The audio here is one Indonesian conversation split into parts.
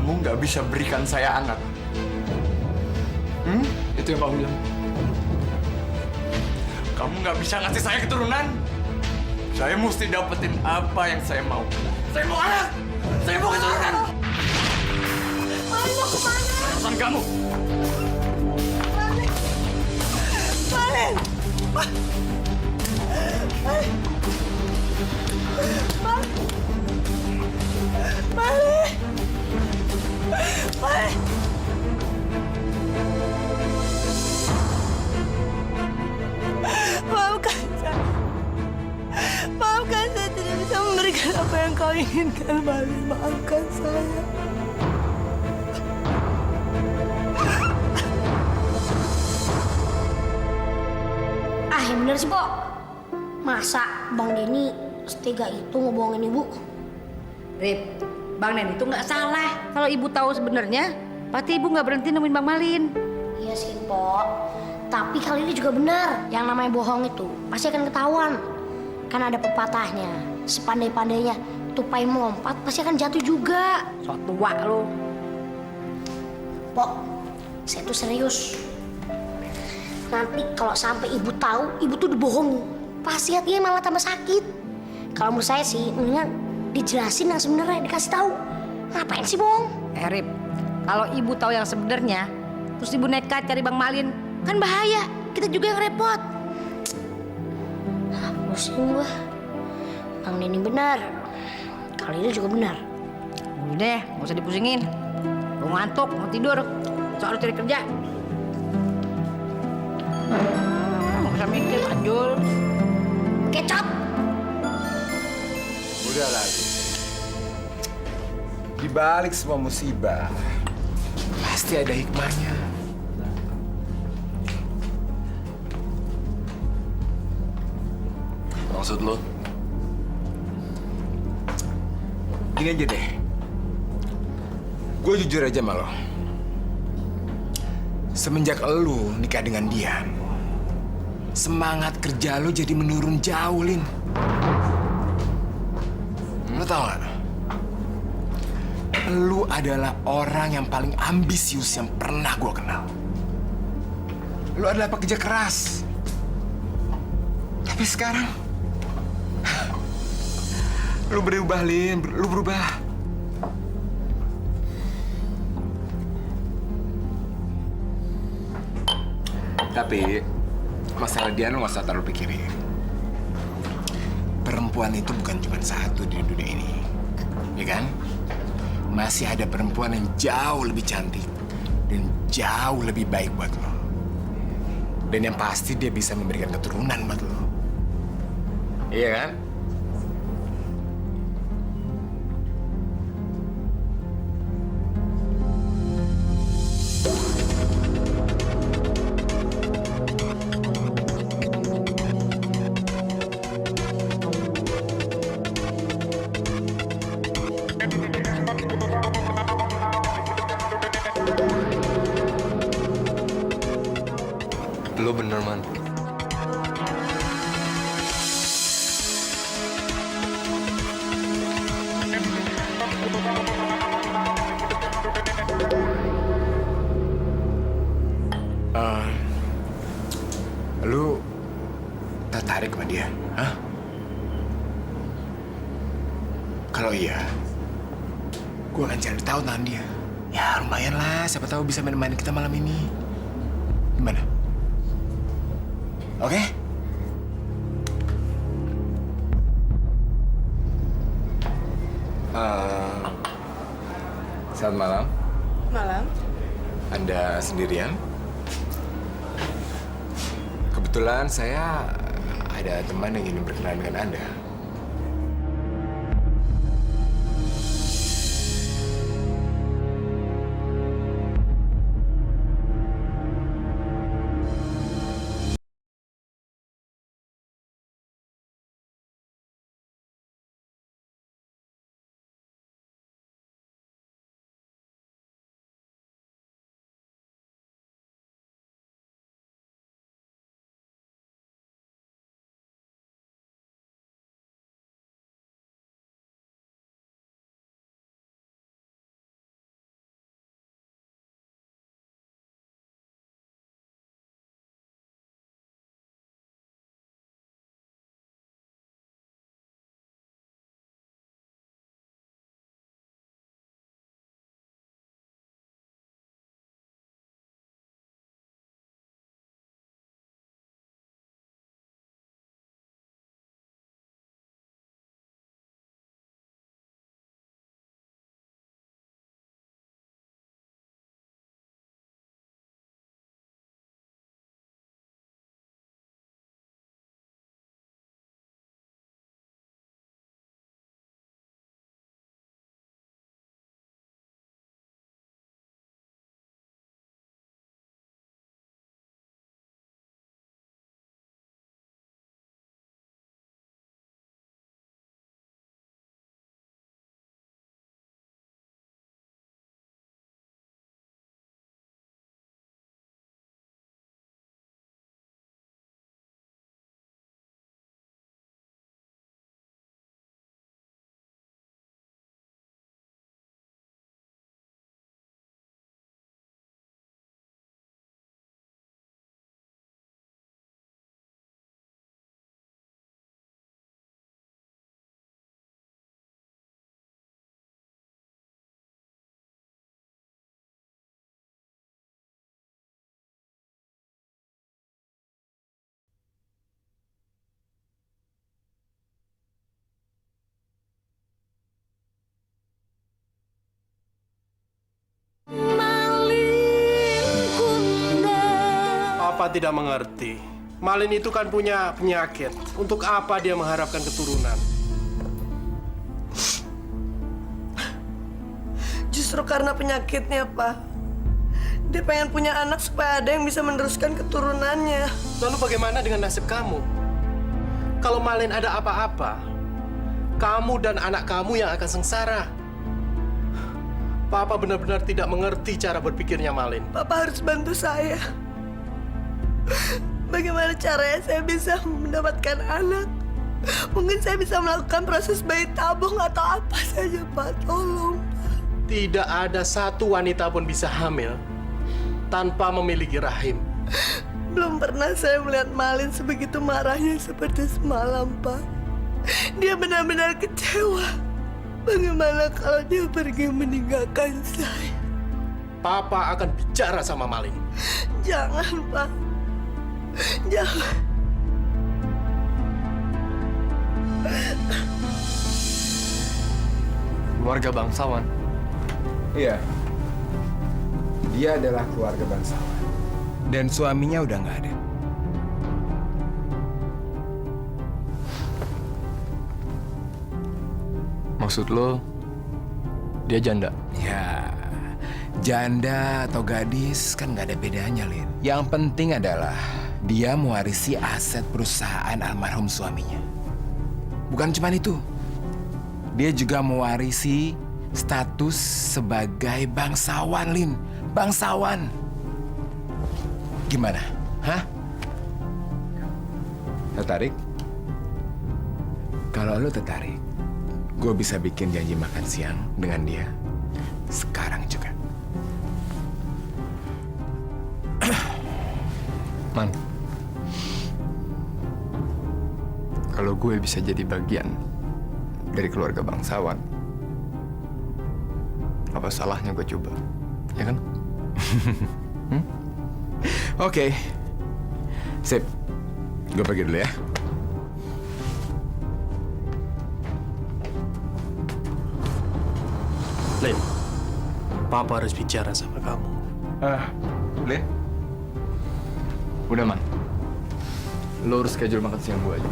kamu nggak bisa berikan saya anak. Itu yang kamu bilang. Kamu nggak bisa ngasih saya keturunan. Saya mesti dapetin apa yang saya mau. Saya mau anak. Saya mau keturunan. Malin mau kemana? Urusan kamu. Malin! Malin! Malin! Maafkan saya. Maafkan saya tidak bisa memberikan apa yang kau inginkan, Malin. Maafkan saya. Yang bener sih, Pok. Masa Bang Denny setega itu ngebohongin ibu? Rip, Bang Denny itu nggak salah. Kalau ibu tahu sebenarnya, pasti ibu nggak berhenti nemuin Bang Malin. Iya sih, Pok. Tapi kali ini juga benar. Yang namanya bohong itu pasti akan ketahuan. Kan ada pepatahnya, sepandai-pandainya tupai melompat pasti akan jatuh juga. Sok tua lo. Pok, saya tuh serius. Nanti kalau sampai ibu tahu, ibu tuh dibohongi. Pasti hatinya malah tambah sakit. Kalau menurut saya sih, mendingan dijelasin yang sebenarnya, dikasih tahu. Ngapain sih bohong? Rip, kalau ibu tahu yang sebenarnya, terus ibu nekat cari Bang Malin, kan bahaya. Kita juga yang repot. Pusing gua. Bang Denny benar. Kali ini juga benar. Udah deh, nggak usah dipusingin. Gue ngantuk, mau tidur. Soalnya cari kerja. Nggak usah mikir, Anjul. Kecap! Udah lah. Di balik semua musibah, pasti ada hikmahnya. Maksud lo? Gini aja deh. Gue jujur aja sama lo. Semenjak lo nikah dengan dia, semangat kerja lo jadi menurun jauh, Lin. Lo tau gak? Lo adalah orang yang paling ambisius yang pernah gue kenal. Lo adalah pekerja keras. Tapi sekarang, lo berubah, Lin. Lo berubah. Tapi masalah dia lo gak usah terlalu pikirin. Perempuan itu bukan cuma satu di dunia ini, ya kan? Masih ada perempuan yang jauh lebih cantik dan jauh lebih baik buat lo. Dan yang pasti dia bisa memberikan keturunan buat lo. Iya kan? Lo bener, Man. Lu tertarik sama dia, hah? Kalau iya, gue akan cari tahu tentang dia. Ya lumayan lah, siapa tahu bisa menemani kita malam ini. Gimana? Oke? Selamat malam. Malam. Anda sendirian? Kebetulan saya ada teman yang ingin berkenalan dengan Anda. tidak mengerti. Malin itu kan punya penyakit. Untuk apa dia mengharapkan keturunan? Justru karena penyakitnya, Pak. Dia pengen punya anak supaya ada yang bisa meneruskan keturunannya. Lalu bagaimana dengan nasib kamu? Kalau Malin ada apa-apa, kamu dan anak kamu yang akan sengsara. Papa benar-benar tidak mengerti cara berpikirnya Malin. Papa harus bantu saya. Bagaimana caranya saya bisa mendapatkan anak? Mungkin saya bisa melakukan proses bayi tabung atau apa saja, Pak. Tolong. Tidak ada satu wanita pun bisa hamil tanpa memiliki rahim. Belum pernah saya melihat Malin sebegitu marahnya seperti semalam, Pak. Dia benar-benar kecewa. Bagaimana kalau dia pergi meninggalkan saya? Papa akan bicara sama Malin. Jangan, Pak. Jangan. Keluarga bangsawan. Iya. Dia adalah keluarga bangsawan. Dan suaminya udah nggak ada. Maksud lo, dia janda? Ya, janda atau gadis kan nggak ada bedanya, Lin. Yang penting adalah dia mewarisi aset perusahaan almarhum suaminya. Bukan cuma itu. Dia juga mewarisi status sebagai bangsawan, Lin. Bangsawan. Gimana? Hah? Tertarik? Kalau lo tertarik, gue bisa bikin janji makan siang dengan dia sekarang juga. Man, kalau gue bisa jadi bagian dari keluarga bangsawan, apa salahnya gue coba, ya kan? Oke. Sip. Gue pergi dulu ya. Lin, Papa harus bicara sama kamu. Lin? Udah, Man. Lo urus schedule makan siang gue aja.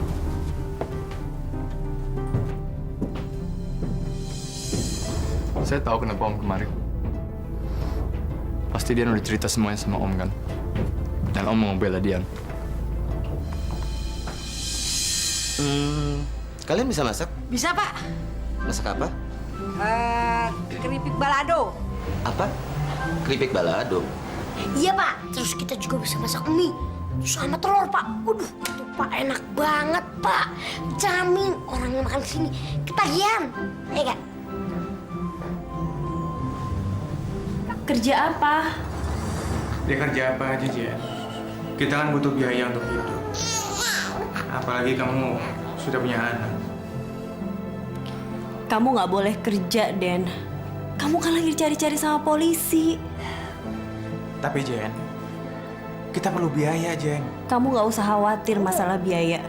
Saya tahu kenapa Om kemarin. Pasti Dian udah cerita semuanya sama Om kan? Dan Om mau bela Dian. Kalian bisa masak? Bisa, Pak. Masak apa? Keripik balado. Apa? Keripik balado. Iya, Pak. Terus kita juga bisa masak mie sama telur, Pak. Waduh, itu Pak enak banget, Pak. Jamin orang yang makan sini ketagihan. Ya kan? Kerja apa? Dia kerja apa aja, Jen? Kita kan butuh biaya untuk hidup. Apalagi kamu sudah punya anak. Kamu nggak boleh kerja, Den. Kamu kan lagi dicari-cari sama polisi. Tapi, Jen, kita perlu biaya, Jen. Kamu nggak usah khawatir masalah biaya.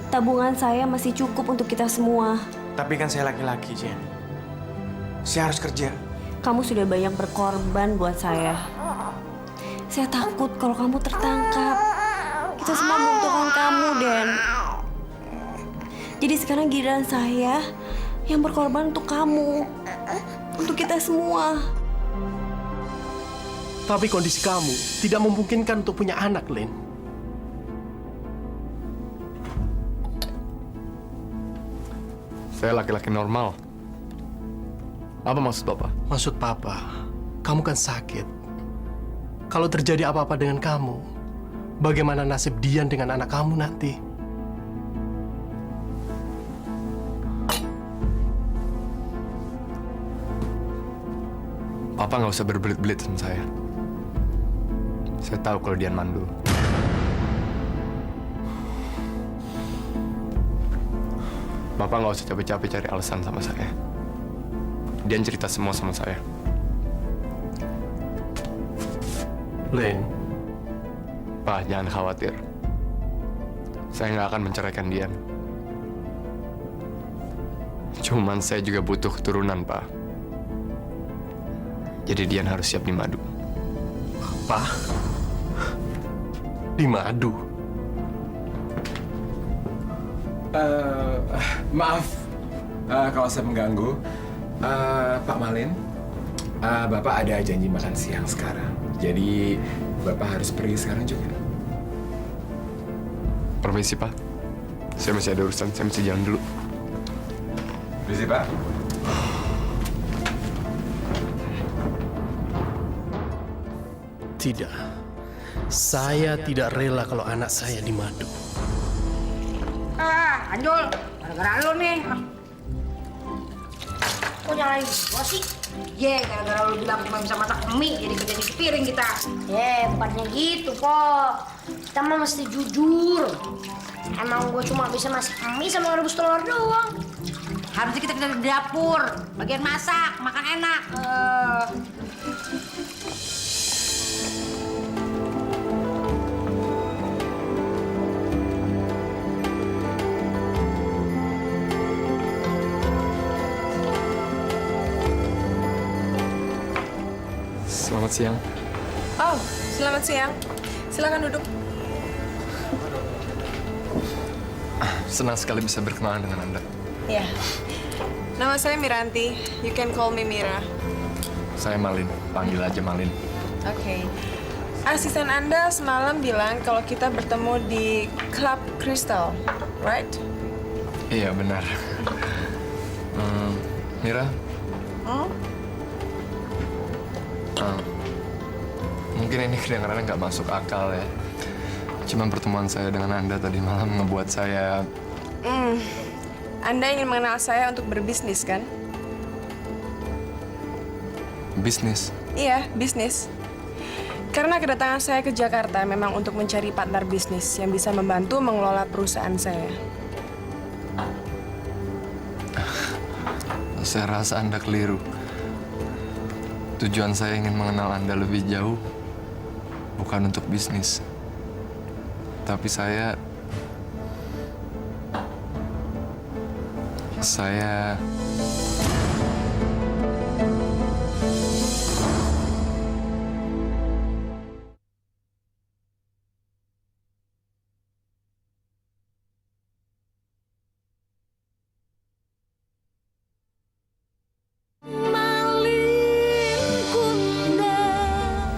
Tabungan saya masih cukup untuk kita semua. Tapi kan saya laki-laki, Jen. Saya harus kerja. Kamu sudah banyak berkorban buat saya. Saya takut kalau kamu tertangkap. Kita semua membutuhkan kamu, Den. Jadi sekarang giliran saya yang berkorban untuk kamu. Untuk kita semua. Tapi kondisi kamu tidak memungkinkan untuk punya anak, Lin. Saya laki-laki normal. Apa maksud Bapak? Maksud Papa, kamu kan sakit. Kalau terjadi apa-apa dengan kamu, bagaimana nasib Dian dengan anak kamu nanti? Papa nggak usah berbelit-belit sama saya. Saya tahu kalau Dian mandul. Bapak nggak usah capek-capek cari alasan sama saya. Dian cerita semua sama saya. Lin, Pak, jangan khawatir. Saya nggak akan menceraikan Dian. Cuman saya juga butuh keturunan, Pak. Jadi Dian harus siap di madu. Pak, di madu. Maaf kalau saya mengganggu. Pak Malin, Bapak ada janji makan siang sekarang. Jadi Bapak harus pergi sekarang juga. Permisi, Pak. Saya masih ada urusan, saya mesti jalan dulu. Permisi, Pak. Tidak. Saya tidak rela kalau anak saya dimadu. Anjol, gara-gara lu nih. Kok nyalain gua sih? Gara-gara lu bilang cuma bisa masak mie, jadi kerja di piring kita. Bukannya gitu, Po. Kita mah mesti jujur. Emang gue cuma bisa masak mie sama rebus telur doang. Harusnya kita kerja di dapur, bagian masak, makan enak. Selamat siang. Oh, selamat siang. Silakan duduk. Senang sekali bisa berkenalan dengan Anda. Ya. Nama saya Miranti. You can call me Mira. Saya Malin, panggil aja Malin. Oke. Asisten Anda semalam bilang kalau kita bertemu di Club Crystal, right? Iya, benar. Mira, mungkin ini kedengarannya nggak masuk akal ya. Cuman pertemuan saya dengan Anda tadi malam ngebuat saya... Anda ingin mengenal saya untuk berbisnis, kan? Bisnis. Iya, bisnis. Karena kedatangan saya ke Jakarta memang untuk mencari partner bisnis yang bisa membantu mengelola perusahaan saya. Saya rasa Anda keliru. Tujuan saya ingin mengenal Anda lebih jauh, bukan untuk bisnis. Tapi saya...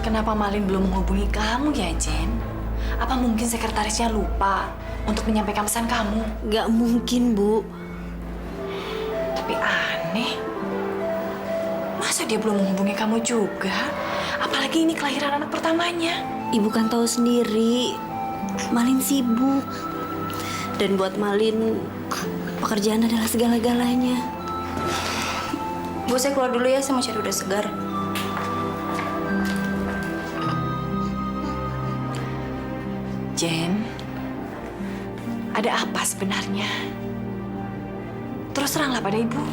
Kenapa Malin belum menghubungi kamu ya, Jen? Apa mungkin sekretarisnya lupa untuk menyampaikan pesan kamu? Nggak mungkin, Bu. Tapi aneh. Masa dia belum menghubungi kamu juga? Apalagi ini kelahiran anak pertamanya. Ibu kan tahu sendiri, Malin sibuk. Dan buat Malin, pekerjaan adalah segala-galanya. Bu, saya keluar dulu ya, saya mau cari udara segar. Jen, ada apa sebenarnya? Terus teranglah pada ibu.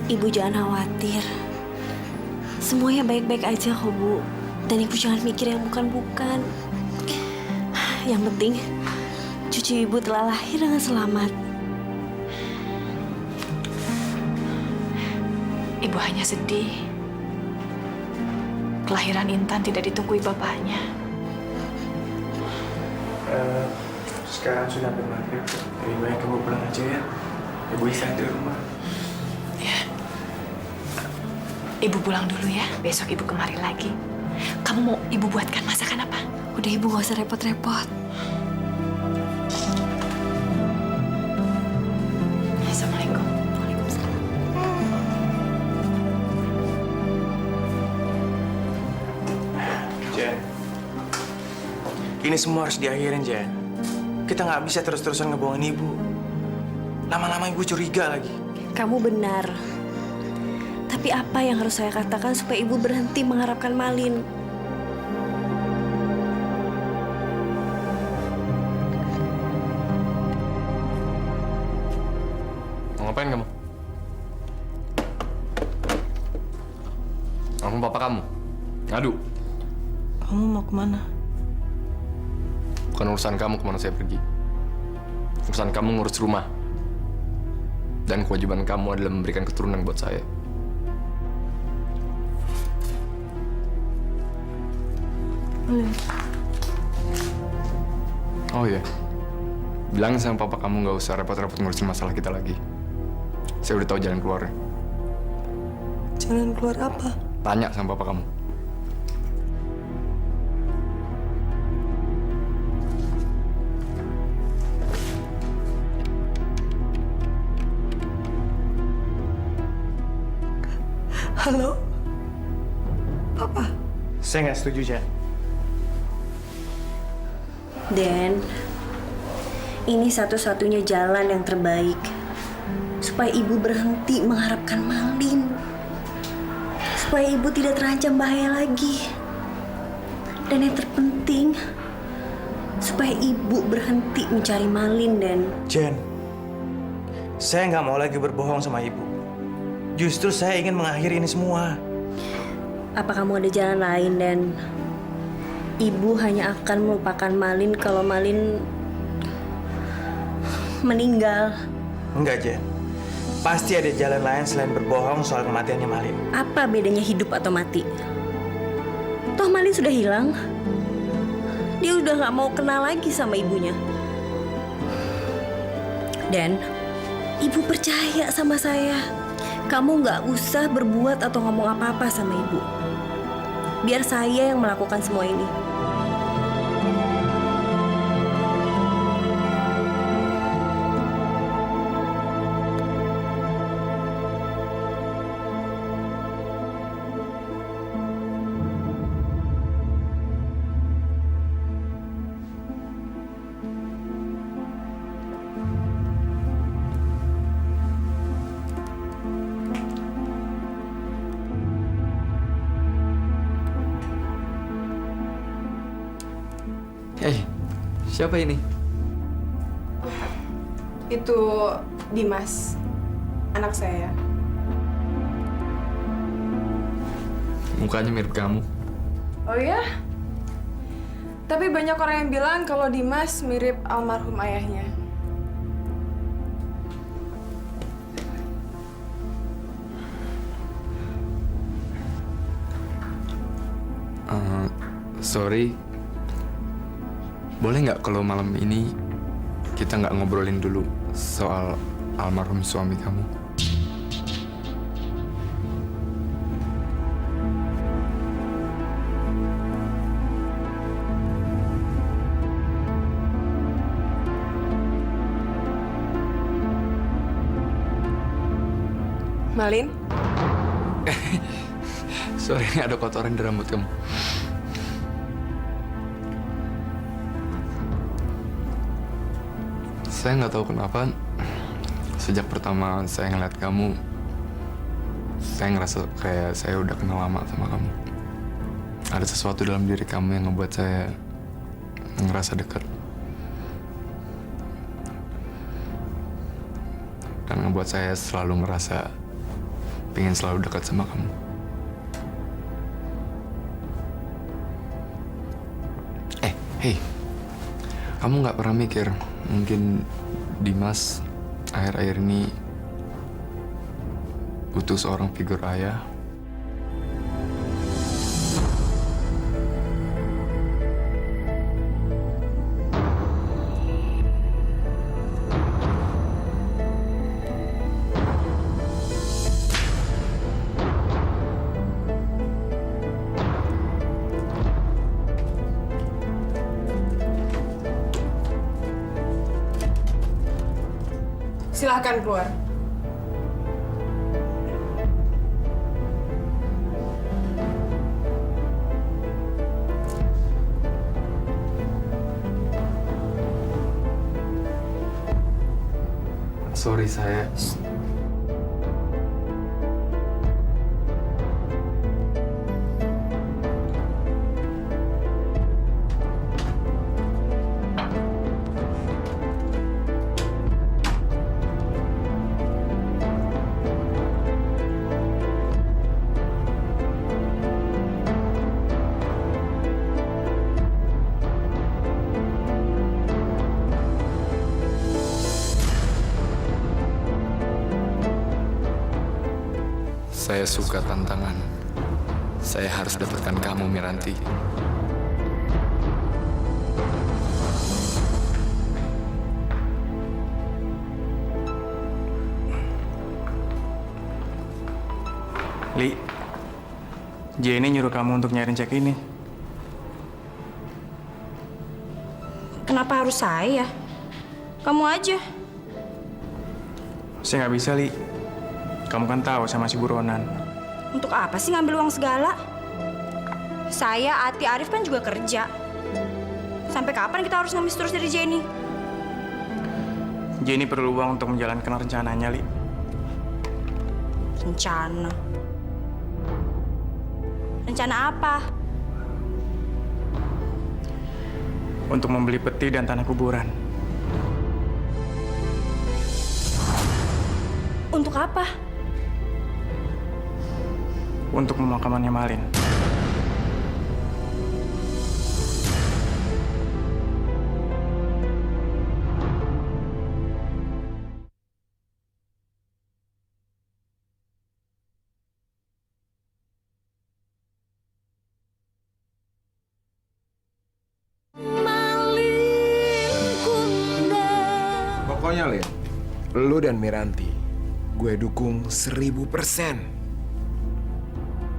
Ibu jangan khawatir. Semuanya baik-baik aja kok, Bu. Dan ibu jangan mikir yang bukan-bukan. Yang penting, cucu ibu telah lahir dengan selamat. Ibu hanya sedih. Kelahiran Intan tidak ditunggui bapaknya. Sekarang sudah hampir maghrib. Lebih baik kamu pulang aja ya. Ibu istirahat di rumah. Ya. Ibu pulang dulu ya. Besok ibu kemari lagi. Kamu mau ibu buatkan masakan apa? Udah, ibu gak usah repot-repot. Assalamualaikum. Waalaikumsalam. Jen, ini semua harus diakhirin, Jen. Kita nggak bisa terus-terusan ngebohongin ibu. Lama-lama ibu curiga lagi. Kamu benar. Tapi apa yang harus saya katakan supaya ibu berhenti mengharapkan Malin? Mau ngapain kamu? Kamu papa kamu? Ngadu? Kamu mau kemana? Bukan urusan kamu kemana saya pergi. Urusan kamu ngurus rumah. Dan kewajiban kamu adalah memberikan keturunan buat saya. Oh ya, bilang sama papa kamu nggak usah repot-repot ngurusin masalah kita lagi. Saya udah tahu jalan keluarnya. Jalan keluar apa? Tanya sama papa kamu. Halo? Papa? Saya nggak setuju, Jen. Dan ini satu-satunya jalan yang terbaik supaya ibu berhenti mengharapkan Malin. Supaya ibu tidak terancam bahaya lagi. Dan yang terpenting, supaya ibu berhenti mencari Malin, Dan. Jen, saya nggak mau lagi berbohong sama ibu. Justru saya ingin mengakhiri ini semua. Apa kamu ada jalan lain, Dan? Ibu hanya akan melupakan Malin kalau Malin meninggal. Enggak, Jen. Pasti ada jalan lain selain berbohong soal kematiannya Malin. Apa bedanya hidup atau mati? Toh Malin sudah hilang. Dia udah gak mau kenal lagi sama ibunya. Dan ibu percaya sama saya. Kamu gak usah berbuat atau ngomong apa-apa sama ibu. Biar saya yang melakukan semua ini. Hey, siapa ini? Itu Dimas, anak saya. Mukanya mirip kamu. Oh ya? Tapi banyak orang yang bilang kalau Dimas mirip almarhum ayahnya. Sorry. Boleh nggak kalau malam ini kita nggak ngobrolin dulu soal almarhum suami kamu? Malin? Sorry, ada kotoran di rambut kamu. Saya nggak tahu kenapa, sejak pertama saya ngeliat kamu, saya ngerasa kayak saya udah kenal lama sama kamu. Ada sesuatu dalam diri kamu yang ngebuat saya ngerasa dekat. Dan ngebuat saya selalu ngerasa pengen selalu dekat sama kamu. Hei, kamu nggak pernah mikir mungkin Dimas akhir-akhir ini butuh seorang figur ayah? Silahkan keluar. Sorry, saya... Saya suka tantangan. Saya harus dapatkan kamu, Miranti. Jenny nyuruh kamu untuk nyariin cek ini. Kenapa harus saya? Kamu aja. Saya nggak bisa, Li. Kamu kan tahu sama si buronan. Untuk apa sih ngambil uang segala? Saya, Ati, Arif kan juga kerja. Sampai kapan kita harus ngemis terus dari Jenny? Jenny perlu uang untuk menjalankan rencananya, Li. Rencana. Rencana apa? Untuk membeli peti dan tanah kuburan. Untuk apa? Untuk pemakamannya Malin. Pokoknya, Lin, lu dan Miranti, gue dukung 1000%.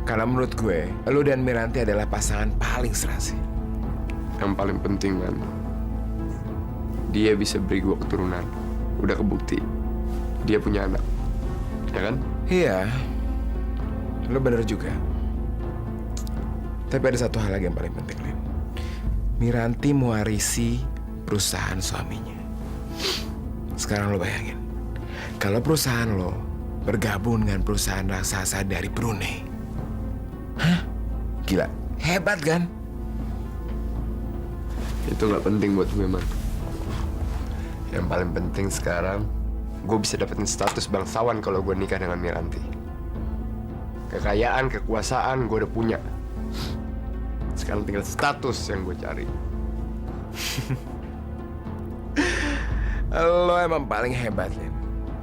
Karena menurut gue, lu dan Miranti adalah pasangan paling serasi. Yang paling penting, man, dia bisa beri gue keturunan. Udah kebukti, dia punya anak. Ya kan? Iya, lu bener juga. Tapi ada satu hal lagi yang paling penting, Lin. Miranti mewarisi perusahaan suaminya. Sekarang lo bayangin, kalau perusahaan lo bergabung dengan perusahaan raksasa dari Brunei. Hah? Gila, hebat kan? Itu nggak penting buat gue, man. Yang paling penting sekarang, gue bisa dapetin status bangsawan kalau gue nikah dengan Miranti. Kekayaan, kekuasaan gue udah punya. Sekarang tinggal status yang gue cari. Lo emang paling hebat, Lin.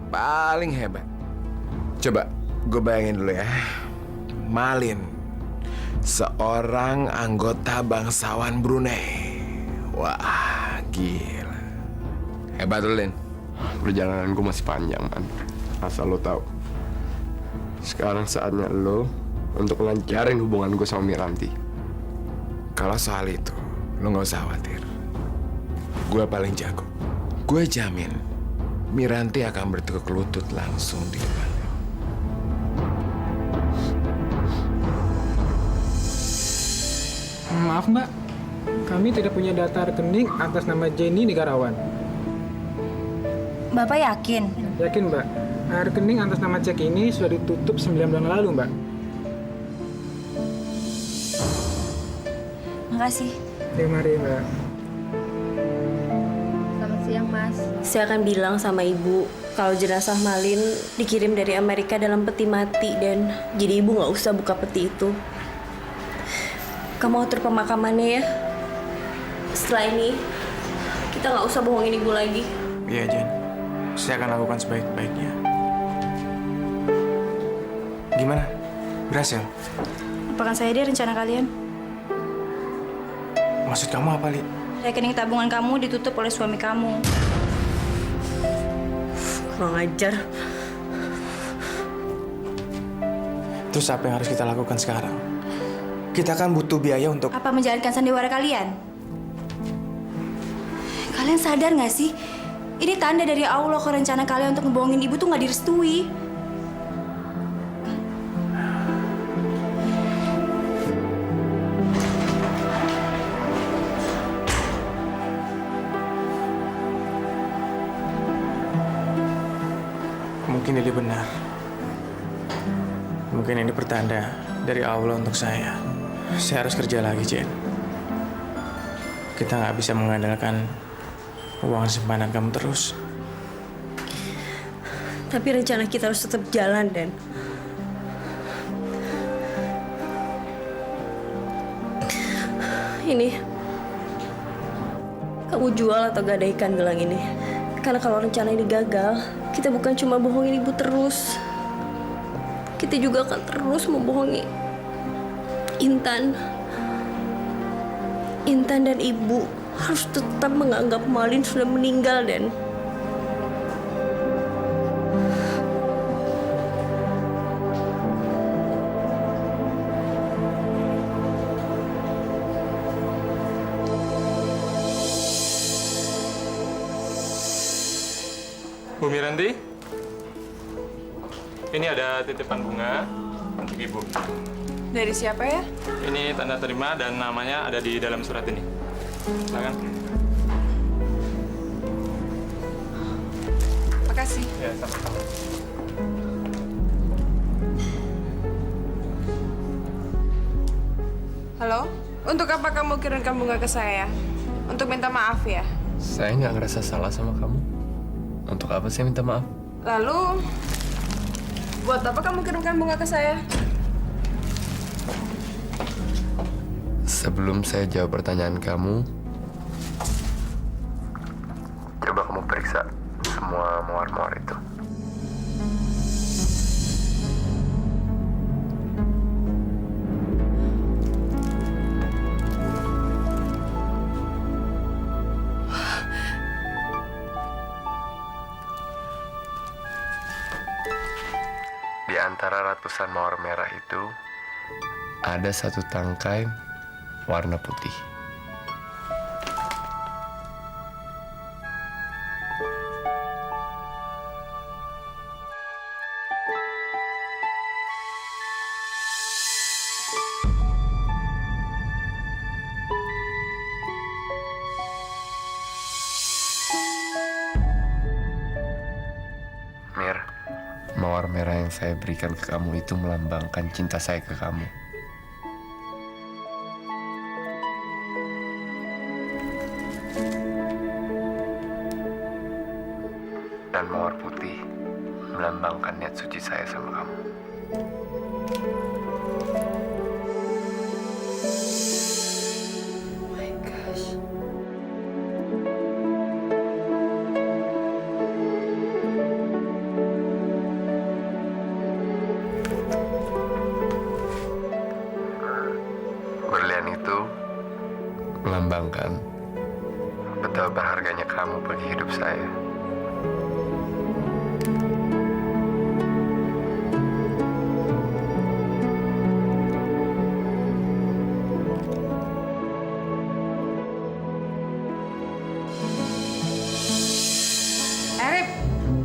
Paling hebat. Coba gue bayangin dulu ya. Malin, seorang anggota bangsawan Brunei. Wah, gila. Hebat lo, Lin. Perjalanan gue masih panjang, man. Asal lo tahu. Sekarang saatnya lo untuk ngelancarin hubungan gue sama Miranti. Kalau soal itu, lo nggak usah khawatir. Gue paling jago. Gue jamin Miranti akan bertekuk lutut langsung di depan lo. Maaf Mbak, kami tidak punya data rekening atas nama Jenny Negarawan. Bapak yakin? Yakin Mbak, rekening atas nama cek ini sudah ditutup 9 bulan lalu Mbak. Makasih. Terima kasih Mbak. Selamat siang, Mas. Saya akan bilang sama ibu kalau jenazah Malin dikirim dari Amerika dalam peti mati dan jadi ibu nggak usah buka peti itu. Kamu atur pemakamannya ya. Setelah ini kita nggak usah bohongin ibu lagi. Iya, Jen. Saya akan lakukan sebaik-baiknya. Gimana? Berhasil? Lupakan saya deh rencana kalian. Maksud kamu apa, Li? Rekening tabungan kamu ditutup oleh suami kamu. Kurang ajar. Terus apa yang harus kita lakukan sekarang? Kita kan butuh biaya untuk... Apa menjalankan sandiwara kalian? Kalian sadar nggak sih? Ini tanda dari Allah kalau rencana kalian untuk ngebohongin ibu tuh nggak direstui. Mungkin ini benar. Mungkin ini pertanda dari Allah untuk saya. Saya harus kerja lagi, Jen. Kita nggak bisa mengandalkan uang simpanan kamu terus. Tapi rencana kita harus tetap jalan, Dan. Ini, kamu jual atau gadaikan gelang ini. Karena kalau rencana ini gagal, kita bukan cuma bohongin ibu terus. Kita juga akan terus membohongi Intan. Intan dan ibu harus tetap menganggap Malin sudah meninggal, Dan. Miranti, ini ada titipan bunga untuk Ibu. Dari siapa ya? Ini tanda terima dan namanya ada di dalam surat ini. Silakan. Makasih. Ya, sama-sama. Halo? Untuk apa kamu kirimkan bunga ke saya? Untuk minta maaf ya? Saya nggak ngerasa salah sama kamu. Untuk apa saya minta maaf? Lalu, buat apa kamu kirimkan bunga ke saya? Sebelum saya jawab pertanyaan kamu, coba kamu periksa semua mawar-mawar itu. Di antara ratusan mawar merah itu, ada satu tangkai warna putih. Mir, mawar merah yang saya berikan ke kamu itu melambangkan cinta saya ke kamu. Dan mawar putih melambangkan niat suci saya sama kamu. Oh my gosh. Berlian itu melambangkan betapa berharganya kamu bagi hidup saya. Rip,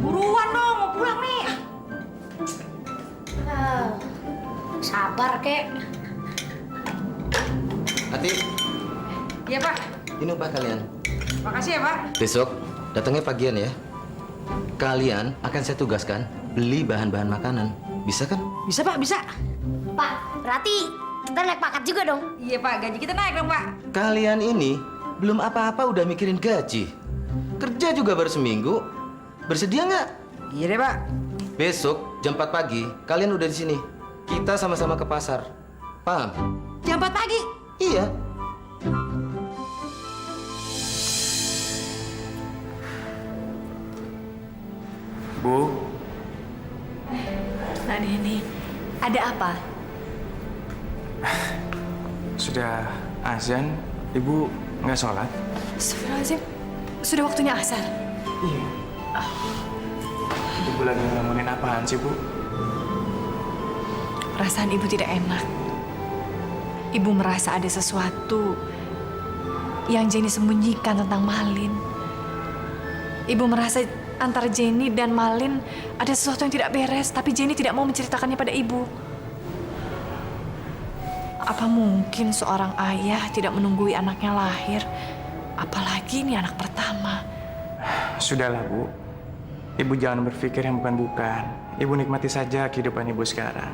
buruan dong, mau pulang nih. Sabar, kek. Hati, Iya, Pak. ini upah kalian. Makasih ya, Pak. Besok datangnya pagian ya. Kalian akan saya tugaskan beli bahan-bahan makanan. Bisa kan? Bisa, Pak, bisa. Pak, berarti kita naik pangkat juga dong. Iya, Pak, gaji kita naik dong, Pak. Kalian ini belum apa-apa udah mikirin gaji. Kerja juga baru seminggu. Bersedia nggak? Iya deh, Pak. Besok jam 4 pagi kalian udah di sini. Kita sama-sama ke pasar. Paham? Jam 4 pagi. Iya. Bu, Nah, ini ada apa? sudah azan, Ibu nggak sholat? Astagfirullahaladzim, sudah waktunya asar. Iya. Ibu lagi ngelamunin apaan sih, Bu? Perasaan ibu tidak enak. Ibu merasa ada sesuatu yang Jenny sembunyikan tentang Malin. Ibu merasa antara Jenny dan Malin ada sesuatu yang tidak beres, tapi Jenny tidak mau menceritakannya pada ibu. Apa mungkin seorang ayah tidak menunggui anaknya lahir? Apalagi ini anak pertama. Sudahlah, Bu. Ibu jangan berpikir yang bukan-bukan. Ibu nikmati saja kehidupan Ibu sekarang.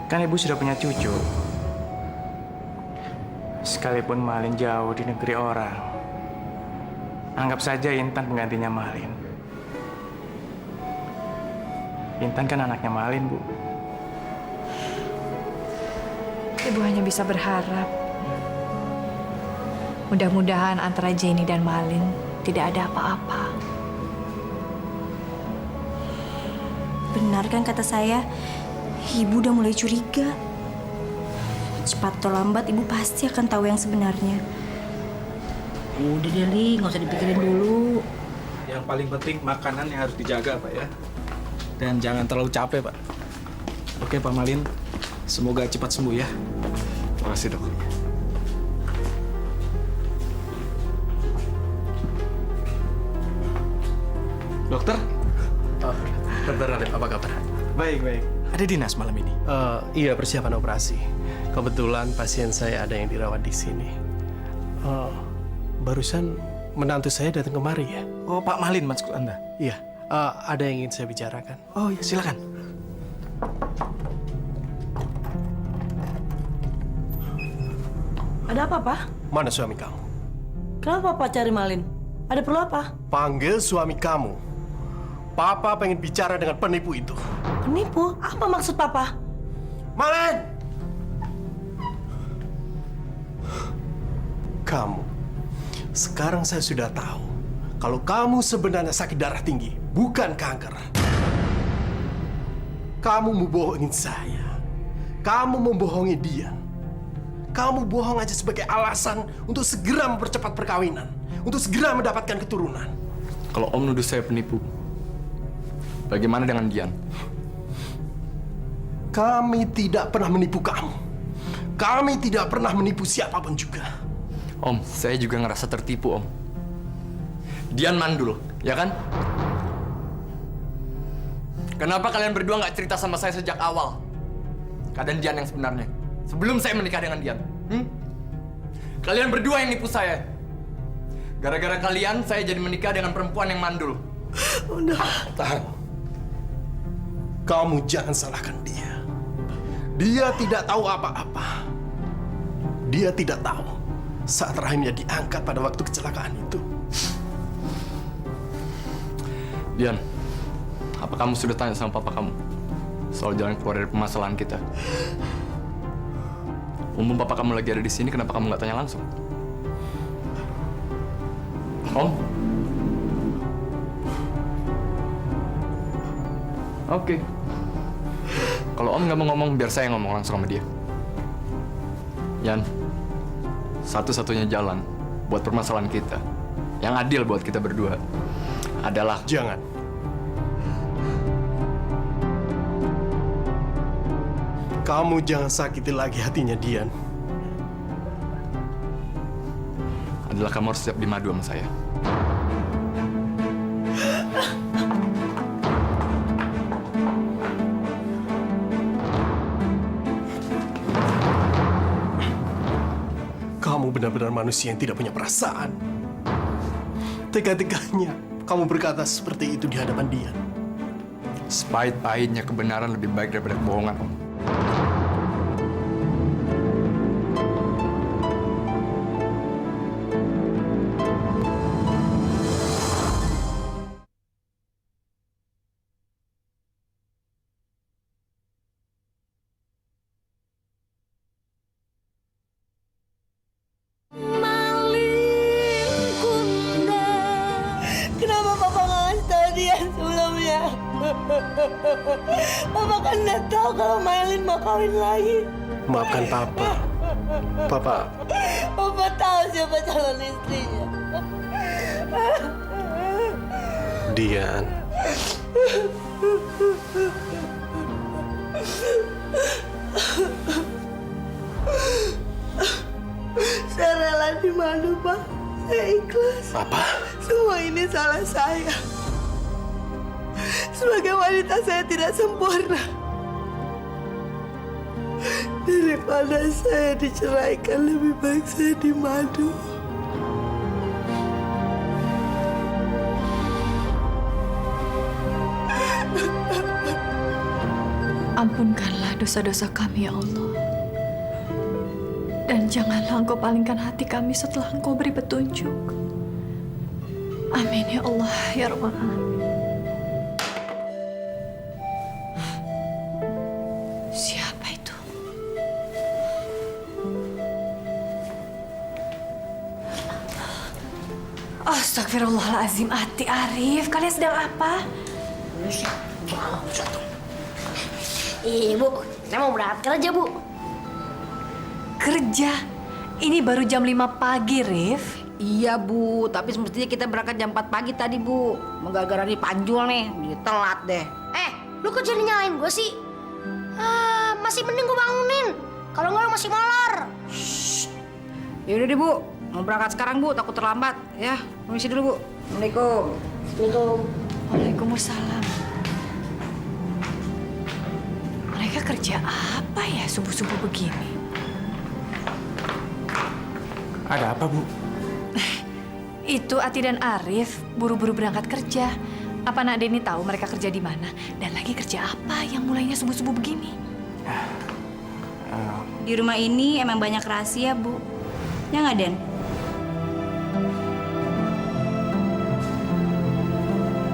Kan Ibu sudah punya cucu. Sekalipun Malin jauh di negeri orang, anggap saja Intan penggantinya Malin. Intan kan anaknya Malin, Bu. Ibu hanya bisa berharap. Mudah-mudahan antara Jenny dan Malin tidak ada apa-apa. Benar kan kata saya? Ibu udah mulai curiga. Cepat atau lambat ibu pasti akan tahu yang sebenarnya. Udah deh, Li, nggak usah dipikirin dulu. Yang paling penting makanan yang harus dijaga, Pak ya. Dan jangan terlalu capek, Pak. Oke, Pak Malin. Semoga cepat sembuh ya. Makasih, Dok. Dokter? Dokter Alif, apa kabar? Baik. Ada dinas malam ini? Iya, persiapan operasi. Kebetulan pasien saya ada yang dirawat di sini. Barusan menantu saya datang kemari ya. Oh, Pak Malin maksud Anda? Iya, ada yang ingin saya bicarakan. Oh ya, silakan. Ada apa, Pak? Mana suami kamu? Kenapa Pak cari Malin? Ada perlu apa? Panggil suami kamu. Papa pengen bicara dengan penipu itu. Penipu? Apa maksud Papa? Malin! Kamu, sekarang saya sudah tahu kalau kamu sebenarnya sakit darah tinggi, bukan kanker. Kamu membohongin saya. Kamu membohongi dia. Kamu bohong aja sebagai alasan untuk segera mempercepat perkawinan, untuk segera mendapatkan keturunan. Kalau Om nuduh saya penipu, bagaimana dengan Dian? Kami tidak pernah menipu kamu. Kami tidak pernah menipu siapapun juga. Om, saya juga ngerasa tertipu, Om. Dian mandul, ya kan? Kenapa kalian berdua nggak cerita sama saya sejak awal? Keadaan Dian yang sebenarnya. Sebelum saya menikah dengan Dian. Kalian berdua yang nipu saya. Gara-gara kalian, saya jadi menikah dengan perempuan yang mandul. Udah. Tahan. Kamu jangan salahkan dia. Dia tidak tahu apa-apa. Dia tidak tahu saat rahimnya diangkat pada waktu kecelakaan itu. Dian, apa kamu sudah tanya sama papa kamu soal jalan keluar dari permasalahan kita? Umum papa kamu lagi ada di sini, kenapa kamu nggak tanya langsung? Om? Oke. Kalau Om nggak mau ngomong, biar saya ngomong langsung sama dia. Yan, satu-satunya jalan buat permasalahan kita, yang adil buat kita berdua, adalah... Jangan. Kamu jangan sakiti lagi hatinya Dian. Adalah kamu harus siap dimadu sama saya. Kamu benar-benar manusia yang tidak punya perasaan. Tega-teganya kamu berkata seperti itu di hadapan Dian. Sepahit-pahitnya kebenaran lebih baik daripada kebohongan, Om. Kenapa Papa nggak ngasih tahu dia sebelumnya? Papa kan udah tahu kalau Maylin mau kawin lagi. Maafkan Papa. Papa tahu siapa calon istrinya. Dian. Saya rela dimadu, Pak. Saya ikhlas. Apa? Semua ini salah saya. Sebagai wanita saya tidak sempurna. Daripada saya diceraikan, lebih baik saya dimadu. Ampunkanlah dosa-dosa kami, ya Allah. Dan janganlah Engkau palingkan hati kami setelah Engkau beri petunjuk. Amin ya Allah, ya Rabbal Alamin. Siapa itu? Astagfirullahaladzim, Ati Arif. Kalian sedang apa? Bu, saya mau berangkat kerja, Bu. Kerja? Ini baru jam 5 pagi, Rif. Iya, Bu. Tapi semestinya kita berangkat jam 4 pagi tadi, Bu. Gara-gara nih Panjul nih. Jadi telat deh. Lu kok jadi nyalain gue sih? Masih mending gue bangunin. Kalau nggak lu masih molor. Yaudah deh, Bu. Mau berangkat sekarang, Bu. Takut terlambat. Ya, permisi dulu, Bu. Assalamualaikum. Assalamualaikum. Waalaikumsalam. Mereka kerja apa ya subuh-subuh begini? Ada apa, Bu? Itu Ati dan Arif buru-buru berangkat kerja. Apa Nak Denny tahu mereka kerja di mana? Dan lagi kerja apa yang mulainya subuh-subuh begini? Di rumah ini emang banyak rahasia, Bu. Ya nggak, Den?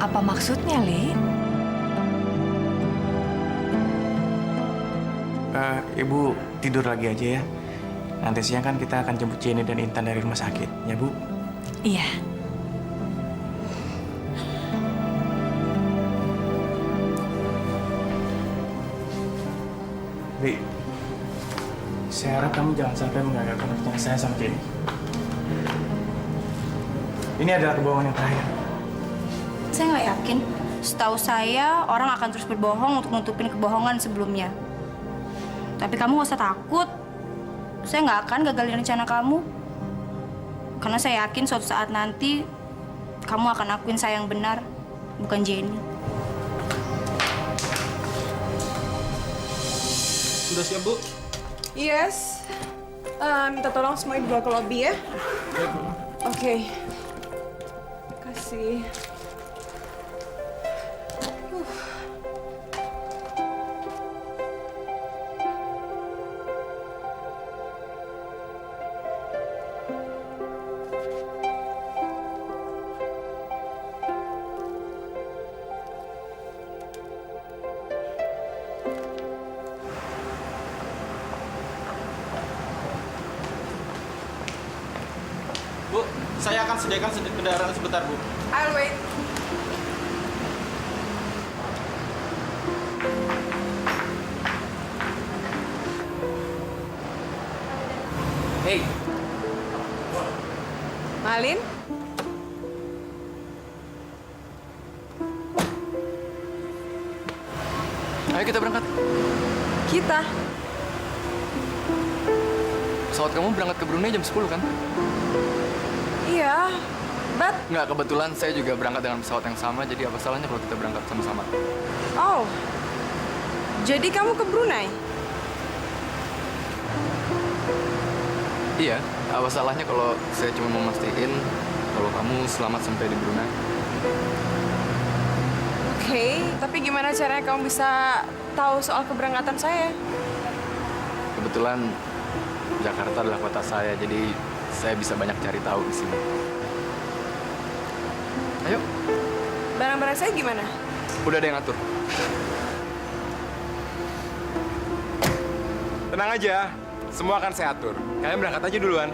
Apa maksudnya, Li? Ibu tidur lagi aja ya. Nanti siang kan kita akan jemput Jenny dan Intan dari rumah sakit, ya Bu? Iya. Li, saya harap kamu jangan sampai mengagalkan rencana saya sama Jenny. Ini adalah kebohongan yang terakhir. Saya nggak yakin. Setahu saya, orang akan terus berbohong untuk nutupin kebohongan sebelumnya. Tapi kamu gak usah takut. Saya nggak akan gagalin rencana kamu. Karena saya yakin suatu saat nanti, kamu akan akuin saya yang benar, bukan Jenny. Sudah siap, Bu? Yes. Minta tolong semua dibawa ke lobby ya. Oke. Kasih. Bu, saya akan sediakan kendaraan sebentar, Bu. I'll wait. Hey. Malin? Ayo kita berangkat. Kita? Pesawat kamu berangkat ke Brunei jam 10 kan? Iya. But... Nggak, kebetulan saya juga berangkat dengan pesawat yang sama, jadi apa salahnya kalau kita berangkat sama-sama? Oh. Jadi kamu ke Brunei? Iya, apa salahnya kalau saya cuma mau mastiin kalau kamu selamat sampai di Brunei? Oke, tapi gimana caranya kamu bisa tahu soal keberangkatan saya? Kebetulan Jakarta adalah kota saya, jadi saya bisa banyak cari tahu di sini. Ayo. Barang-barang saya gimana? Udah ada yang ngatur. Tenang aja, semua akan saya atur. Kalian berangkat aja duluan.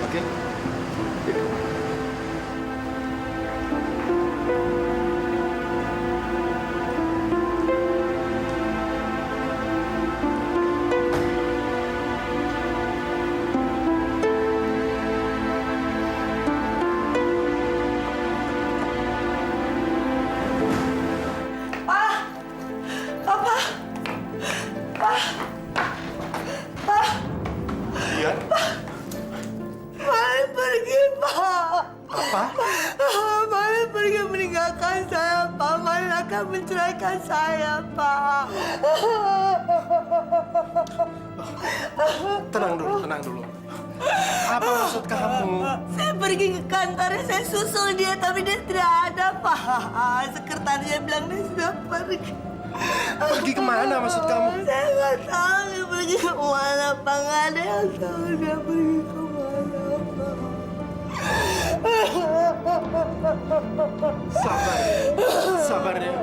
Oke. Malin pergi, Pak. Apa? Malin pergi meninggalkan saya, Pak. Malin akan menceraikan saya, Pak. Tenang dulu. Apa maksud kamu? Saya pergi ke kantornya, saya susul dia, tapi dia tidak ada, Pak. Sekretarinya bilang dia sudah pergi. Pergi kemana maksud kamu? Saya nggak tahu dia pergi kemana, Pak. Nggak ada yang tahu dia pergi kemana, Pak. Sabar ya.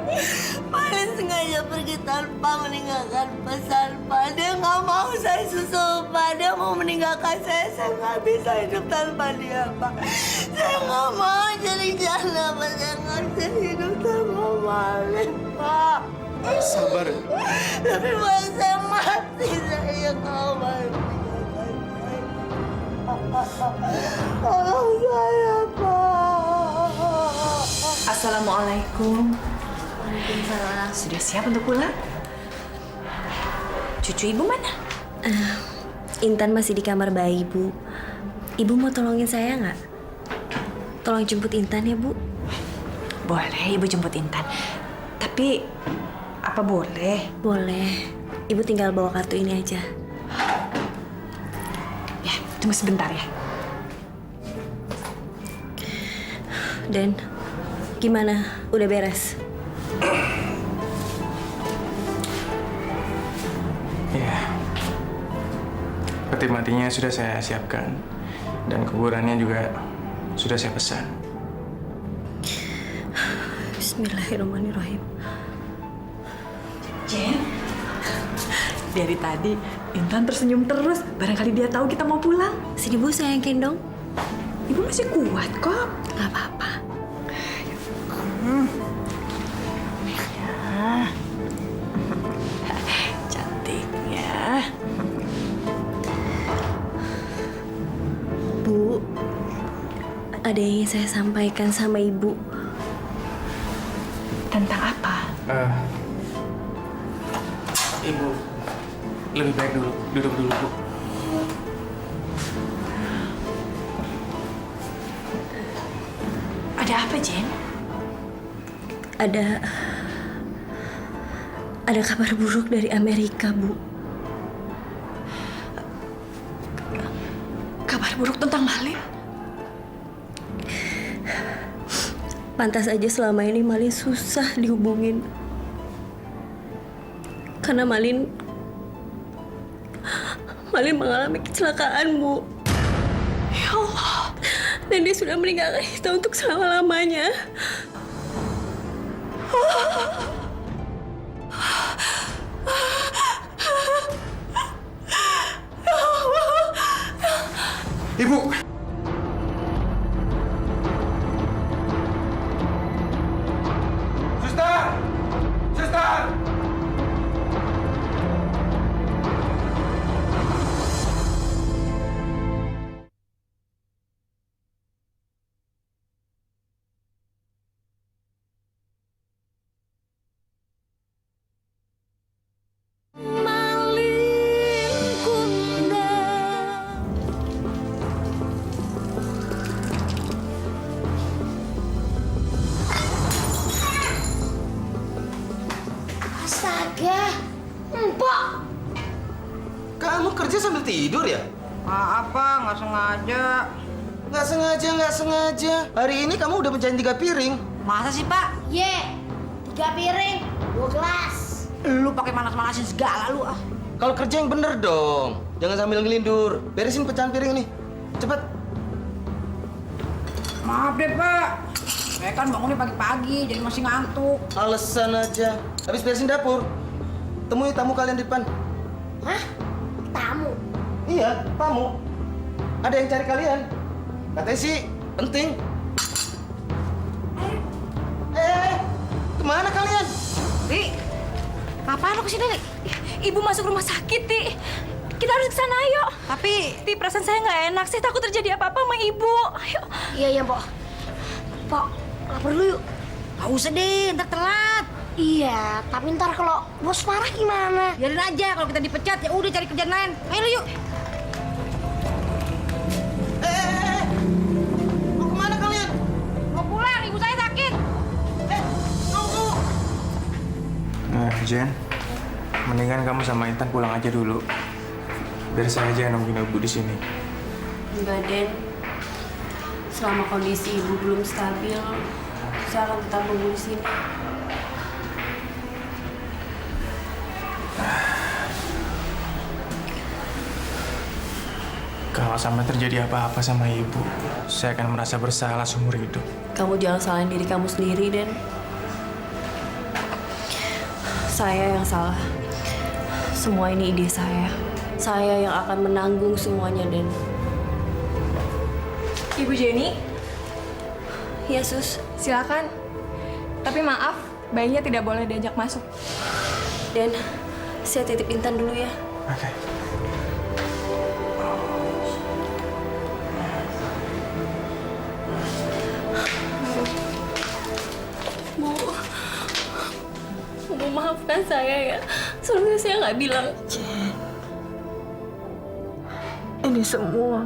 Malin sengaja pergi tanpa meninggalkan pesan, Pak. Dia nggak mau saya susul, Pak. Dia mau meninggalkan saya nggak bisa hidup tanpa dia, Pak. Saya nggak mau jadi janda, Pak. Saya nggak bisa hidup tanpa Malin, Pak. Sabar. Tapi Pak, saya mati saya kalau Malin meninggalkan saya. Tolong saya, Pak. Assalamualaikum. Waalaikumsalam. Sudah siap untuk pulang? Cucu ibu mana? Intan masih di kamar bayi, Bu. Ibu mau tolongin saya nggak? Tolong jemput Intan ya, Bu. Boleh, Ibu jemput Intan. Tapi, apa boleh? Boleh. Ibu tinggal bawa kartu ini aja. Ya, tunggu sebentar ya. Dan gimana? Udah beres? Iya. Peti matinya sudah saya siapkan. Dan kuburannya juga sudah saya pesan. Bismillahirrahmanirrahim. Jen, dari tadi Intan tersenyum terus. Barangkali dia tahu kita mau pulang. Sini Bu, saya yang gendong. Ibu masih kuat kok. Gak apa-apa. Ya. Cantiknya. Bu, ada yang ingin saya sampaikan sama Ibu. Tentang apa? Ibu, lebih baik duduk dulu, Bu. Ada apa, Jen? Ada kabar buruk dari Amerika, Bu. Kabar buruk tentang Malin? Pantas aja selama ini Malin susah dihubungin. Karena Malin mengalami kecelakaan, Bu. Ya Allah. Dan dia sudah meninggalkan kita untuk selama-lamanya. Ibu! Suster! Suster! Astaga, empok. Kamu kerja sambil tidur ya? Maaf, Pak, nggak sengaja. Nggak sengaja. Hari ini kamu udah pecahin 3 piring. Masa sih, Pak? Ye, 3 piring, 2 gelas. Lu pakai manas-manasin segala lu ah. Kalau kerja yang bener dong. Jangan sambil ngelindur. Beresin pecahan piring nih. Cepet. Maaf deh, Pak. Saya kan bangunnya pagi-pagi, jadi masih ngantuk. Alasan aja. Habis beresin dapur. Temui tamu kalian di depan. Hah? Tamu? Iya, tamu. Ada yang cari kalian. Katanya sih penting. Kemana kalian? Ri, kapan lo kesini, Ri? Ibu masuk rumah sakit, Ti. Kita harus ke sana, ayo. Tapi, Ti, perasaan saya nggak enak. Saya takut terjadi apa-apa sama Ibu. Ayo. Iya, Pok. Pok, lapar dulu yuk. Gak usah deh, ntar telat. Iya, tapi ntar kalau bos marah gimana? Biarin aja, kalau kita dipecat ya udah cari kerjaan lain. Ayo lu yuk. Mau kemana kalian? Mau pulang, ibu saya sakit. Tunggu. Nah, Jen, mendingan kamu sama Intan pulang aja dulu. Biar saya aja yang nungguin ibu di sini. Enggak, Den. Selama kondisi Ibu belum stabil, saya akan tetap nunggu di sini. Kalau sampai terjadi apa-apa sama ibu, saya akan merasa bersalah seumur hidup. Kamu jangan salahin diri kamu sendiri, Den. Saya yang salah. Semua ini ide saya. Saya yang akan menanggung semuanya, Den. Ibu Jenny, Ya, Sus. silakan. Tapi maaf, bayinya tidak boleh diajak masuk. Den, saya titip Intan dulu ya. Oke. Bu, maafkan saya ya. Soalnya saya nggak bilang. Ini semua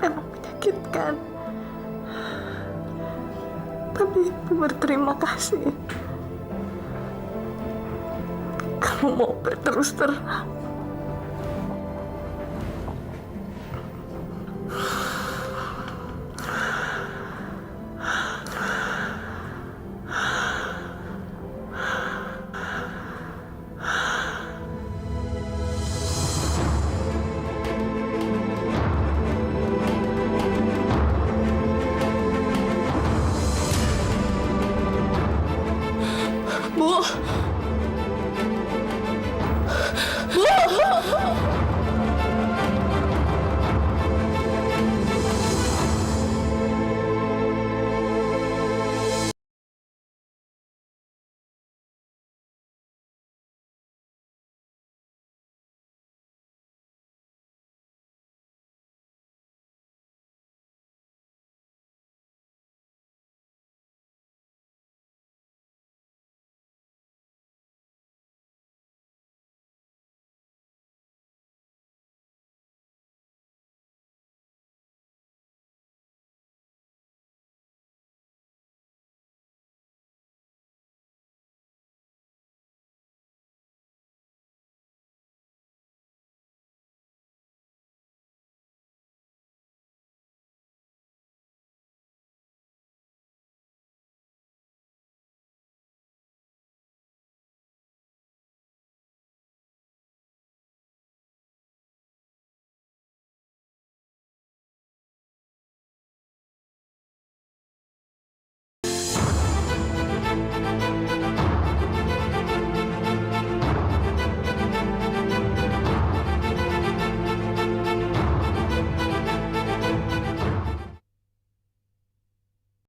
memang menyakitkan. Ibu berterima kasih. Kamu mau berterus terang.